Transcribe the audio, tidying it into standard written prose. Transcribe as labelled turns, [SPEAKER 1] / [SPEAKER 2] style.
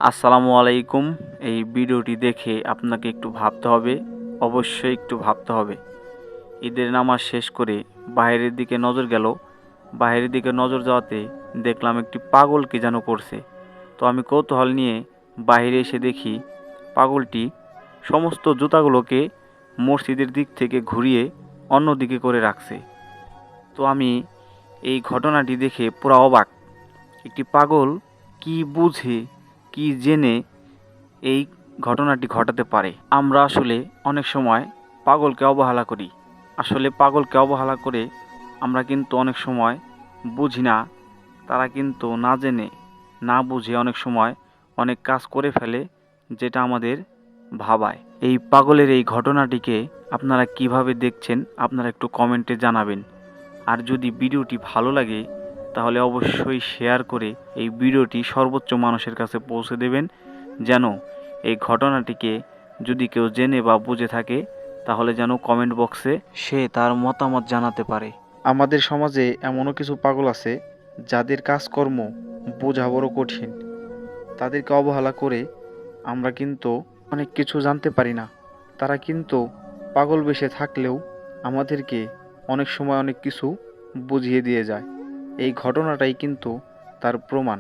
[SPEAKER 1] আসসালামু আলাইকুম। এই ভিডিওটি দেখে আপনাকে একটু ভাবতে হবে, অবশ্যই একটু ভাবতে হবে। ঈদের নামাজ শেষ করে বাইরের দিকে নজর গেল। বাইরের দিকে নজর যাওয়াতে দেখলাম একটি পাগল কে যেন করছে। তো আমি কৌতূহল নিয়ে বাইরে এসে দেখি পাগলটি সমস্ত জুতাগুলোকে মসজিদের দিক থেকে ঘুরিয়ে অন্য দিকে করে রাখছে। তো আমি এই ঘটনাটি দেখে পুরা অবাক। একটি পাগল কি বুঝে, কি জেনে এই ঘটনাটি ঘটাতে পারে। আমরা আসলে অনেক সময় পাগলকে অবহেলা করি। আসলে পাগলকে অবহেলা করে আমরা কিন্তু অনেক সময় বুঝি না। তারা কিন্তু না জেনে না বুঝে অনেক সময় অনেক কাজ করে ফেলে, যেটা আমাদের ভাবায়। এই পাগলের এই ঘটনাটিকে আপনারা কিভাবে দেখছেন আপনারা একটু কমেন্টে জানাবেন। আর যদি ভিডিওটি ভালো লাগে তাহলে অবশ্যই শেয়ার করে এই ভিডিওটি সর্বোচ্চ মানুষের কাছে পৌঁছে দেবেন, যেন এই ঘটনাটিকে যদি কেউ জেনে বা বুঝে থাকে তাহলে যেন কমেন্ট বক্সে সে তার মতামত জানাতে পারে। আমাদের সমাজে এমনও কিছু পাগল আছে যাদের কাজকর্ম বোঝা বড় কঠিন। তাদেরকে অবহেলা করে আমরা কিন্তু অনেক কিছু জানতে পারি না। তারা কিন্তু পাগল বেশে থাকলেও আমাদেরকে অনেক সময় অনেক কিছু বুঝিয়ে দিয়ে যায়। এই ঘটনাটাই কিন্তু তার প্রমাণ।